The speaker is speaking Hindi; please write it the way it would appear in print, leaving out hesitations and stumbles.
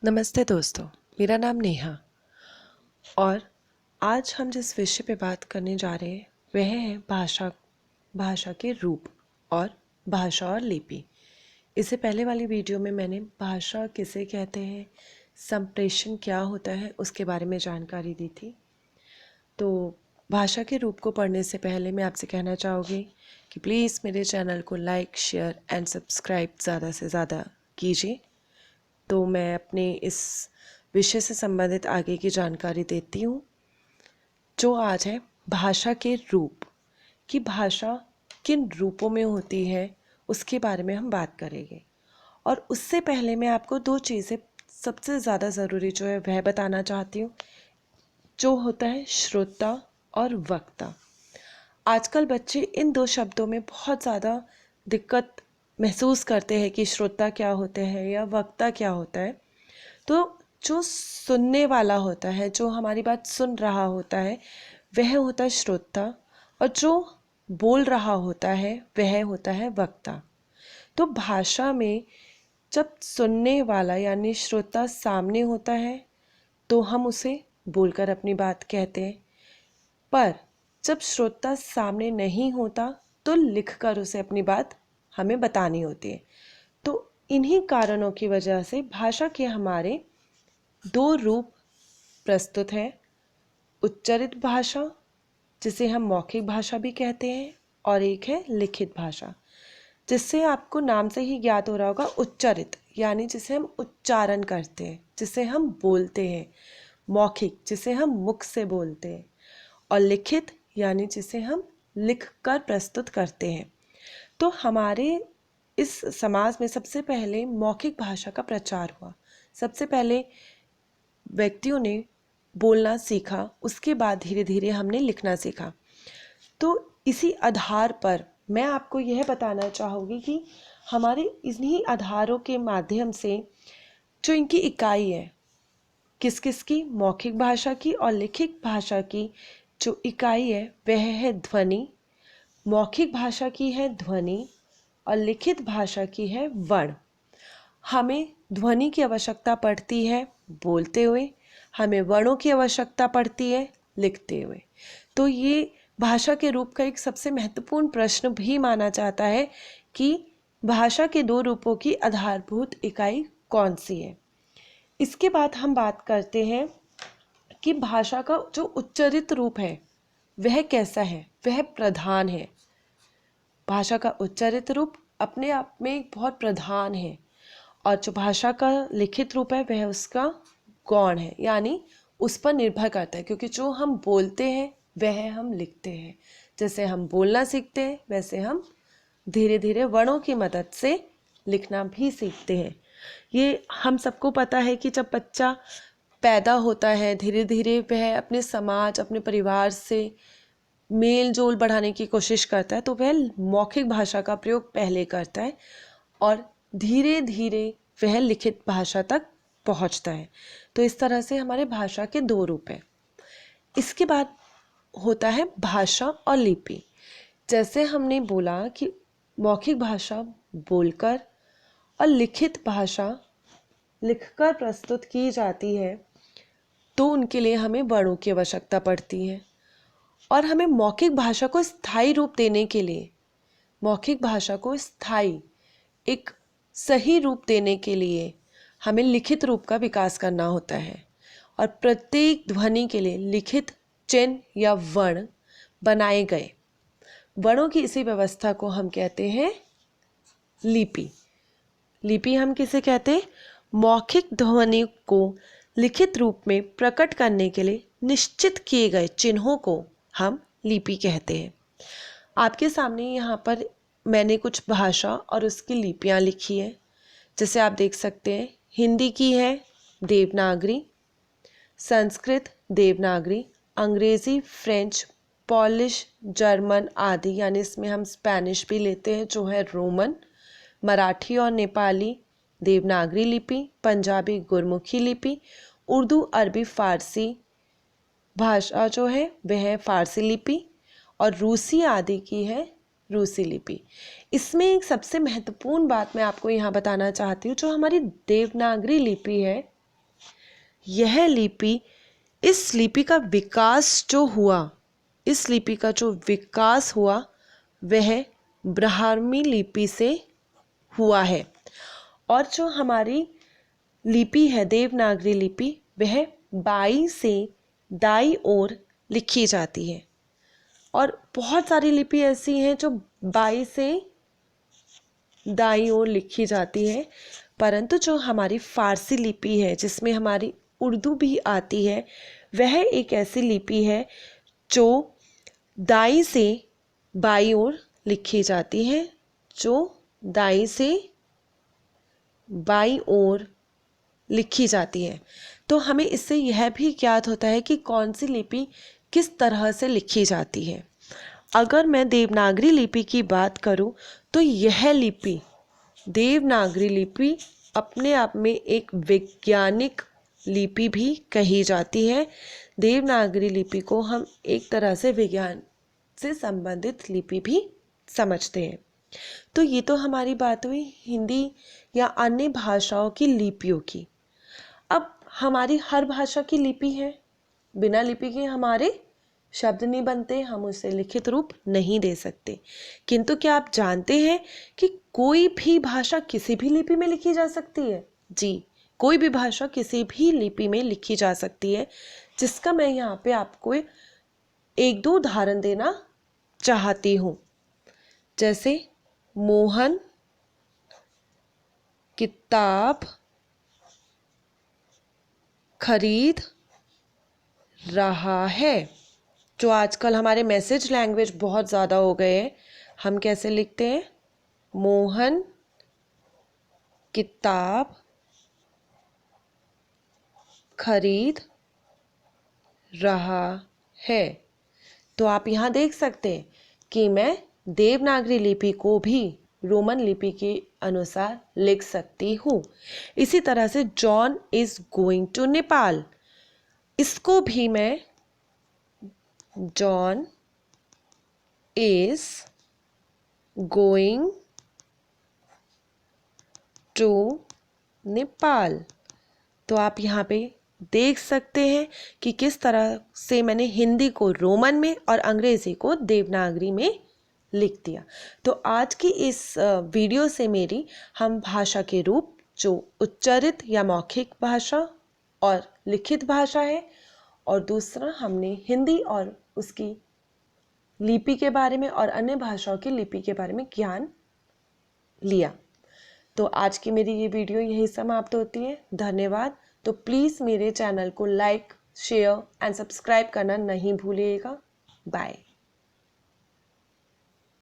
नमस्ते दोस्तों, मेरा नाम नेहा और आज हम जिस विषय पे बात करने जा रहे हैं वह है भाषा के रूप और भाषा और लिपि। इससे पहले वाली वीडियो में मैंने भाषा किसे कहते हैं, संप्रेषण क्या होता है उसके बारे में जानकारी दी थी। तो भाषा के रूप को पढ़ने से पहले मैं आपसे कहना चाहूँगी कि प्लीज़ मेरे चैनल को लाइक, शेयर एंड सब्सक्राइब ज़्यादा से ज़्यादा कीजिए। तो मैं अपने इस विषय से संबंधित आगे की जानकारी देती हूँ, जो आज है भाषा के रूप। कि भाषा किन रूपों में होती है उसके बारे में हम बात करेंगे। और उससे पहले मैं आपको दो चीज़ें सबसे ज़्यादा ज़रूरी जो है वह बताना चाहती हूँ, जो होता है श्रोता और वक्ता। आजकल बच्चे इन दो शब्दों में बहुत ज़्यादा दिक्कत महसूस करते हैं कि श्रोता क्या होते हैं या वक्ता क्या होता है। तो जो सुनने वाला होता है, जो हमारी बात सुन रहा होता है, वह होता है श्रोता, और जो बोल रहा होता है वह होता है वक्ता। तो भाषा में जब सुनने वाला यानी श्रोता सामने होता है तो हम उसे बोलकर अपनी बात कहते हैं, पर जब श्रोता सामने नहीं होता तो लिखकर उसे अपनी बात हमें बतानी होती है। तो इन्हीं कारणों की वजह से भाषा के हमारे दो रूप प्रस्तुत हैं। उच्चारित भाषा, जिसे हम मौखिक भाषा भी कहते हैं, और एक है लिखित भाषा, जिससे आपको नाम से ही ज्ञात हो रहा होगा। उच्चारित यानी जिसे हम उच्चारण करते हैं, जिसे हम बोलते हैं। मौखिक जिसे हम मुख से बोलते हैं, और लिखित यानी जिसे हम लिख कर प्रस्तुत करते हैं। तो हमारे इस समाज में सबसे पहले मौखिक भाषा का प्रचार हुआ। सबसे पहले व्यक्तियों ने बोलना सीखा, उसके बाद धीरे धीरे हमने लिखना सीखा। तो इसी आधार पर मैं आपको यह बताना चाहूँगी कि हमारे इन्हीं आधारों के माध्यम से जो इनकी इकाई है, किस किस की, मौखिक भाषा की और लिखित भाषा की जो इकाई है वह है ध्वनि। मौखिक भाषा की है ध्वनि और लिखित भाषा की है वर्ण। हमें ध्वनि की आवश्यकता पड़ती है बोलते हुए, हमें वर्णों की आवश्यकता पड़ती है लिखते हुए। तो ये भाषा के रूप का एक सबसे महत्वपूर्ण प्रश्न भी माना जाता है कि भाषा के दो रूपों की आधारभूत इकाई कौन सी है। इसके बाद हम बात करते हैं कि भाषा का जो उच्चारित रूप है वह कैसा है, वह प्रधान है। भाषा का उच्चारित रूप अपने आप में एक बहुत प्रधान है, और जो भाषा का लिखित रूप है वह उसका गौण है, यानी उस पर निर्भर करता है। क्योंकि जो हम बोलते हैं वह हम लिखते हैं। जैसे हम बोलना सीखते हैं वैसे हम धीरे धीरे वर्णों की मदद से लिखना भी सीखते हैं। ये हम सबको पता है कि जब बच्चा पैदा होता है धीरे धीरे वह अपने समाज, अपने परिवार से मेल जोल बढ़ाने की कोशिश करता है, तो वह मौखिक भाषा का प्रयोग पहले करता है और धीरे धीरे वह लिखित भाषा तक पहुंचता है। तो इस तरह से हमारे भाषा के दो रूप हैं। इसके बाद होता है भाषा और लिपि। जैसे हमने बोला कि मौखिक भाषा बोलकर और लिखित भाषा लिखकर प्रस्तुत की जाती है, तो उनके लिए हमें वर्णों की आवश्यकता पड़ती है। और हमें मौखिक भाषा को स्थायी रूप देने के लिए, मौखिक भाषा को स्थायी एक सही रूप देने के लिए हमें लिखित रूप का विकास करना होता है। और प्रत्येक ध्वनि के लिए लिखित चिन्ह या वर्ण बनाए गए। वर्णों की इसी व्यवस्था को हम कहते हैं लिपि। लिपि हम किसे कहते हैं? मौखिक ध्वनि को लिखित रूप में प्रकट करने के लिए निश्चित किए गए चिन्हों को हम लिपि कहते हैं। आपके सामने यहाँ पर मैंने कुछ भाषा और उसकी लिपियाँ लिखी है। जैसे आप देख सकते हैं, हिंदी की है देवनागरी, संस्कृत देवनागरी, अंग्रेज़ी, फ्रेंच, पॉलिश, जर्मन आदि, यानी इसमें हम स्पेनिश भी लेते हैं जो है रोमन, मराठी और नेपाली देवनागरी लिपि, पंजाबी गुरमुखी लिपि, उर्दू, अरबी, फ़ारसी भाषा जो है वह है फ़ारसी लिपि, और रूसी आदि की है रूसी लिपि। इसमें एक सबसे महत्वपूर्ण बात मैं आपको यहाँ बताना चाहती हूँ, जो हमारी देवनागरी लिपि है यह लिपि, इस लिपि का विकास जो हुआ, इस लिपि का जो विकास हुआ वह ब्राह्मी लिपि से हुआ है। और जो हमारी लिपि है देवनागरी लिपि, वह बाईं से दाईं ओर लिखी जाती है। और बहुत सारी लिपि ऐसी हैं जो बाईं से दाईं ओर लिखी जाती है, परंतु जो हमारी फारसी लिपि है जिसमें हमारी उर्दू भी आती है, वह एक ऐसी लिपि है जो दाईं से बाईं ओर लिखी जाती है, जो दाईं से बाईं ओर लिखी जाती है। तो हमें इससे यह भी ज्ञात होता है कि कौन सी लिपि किस तरह से लिखी जाती है। अगर मैं देवनागरी लिपि की बात करूं तो यह लिपि, देवनागरी लिपि, अपने आप में एक वैज्ञानिक लिपि भी कही जाती है। देवनागरी लिपि को हम एक तरह से विज्ञान से संबंधित लिपि भी समझते हैं। तो ये तो हमारी बात हुई हिंदी या अन्य भाषाओं की लिपियों की। अब हमारी हर भाषा की लिपि है, बिना लिपि के हमारे शब्द नहीं बनते, हम उसे लिखित रूप नहीं दे सकते। किंतु क्या आप जानते हैं कि कोई भी भाषा किसी भी लिपि में लिखी जा सकती है? जी, कोई भी भाषा किसी भी लिपि में लिखी जा सकती है, जिसका मैं यहाँ पे आपको एक दो उदाहरण देना चाहती हूँ। जैसे मोहन किताब खरीद रहा है। जो आजकल हमारे मैसेज लैंग्वेज बहुत ज़्यादा हो गए हैं, हम कैसे लिखते हैं? मोहन किताब खरीद रहा है। तो आप यहाँ देख सकते हैं कि मैं देवनागरी लिपि को भी रोमन लिपि के अनुसार लिख सकती हूँ। इसी तरह से John is going to Nepal, इसको भी मैं John is going to Nepal. तो आप यहाँ पे देख सकते हैं कि किस तरह से मैंने हिंदी को रोमन में और अंग्रेजी को देवनागरी में लिख दिया। तो आज की इस वीडियो से मेरी हम भाषा के रूप, जो उच्चारित या मौखिक भाषा और लिखित भाषा है, और दूसरा हमने हिंदी और उसकी लिपि के बारे में और अन्य भाषाओं की लिपि के बारे में ज्ञान लिया। तो आज की मेरी ये वीडियो यहीं समाप्त होती है। धन्यवाद। तो प्लीज़ मेरे चैनल को लाइक, शेयर एंड सब्सक्राइब करना नहीं भूलिएगा। बाय।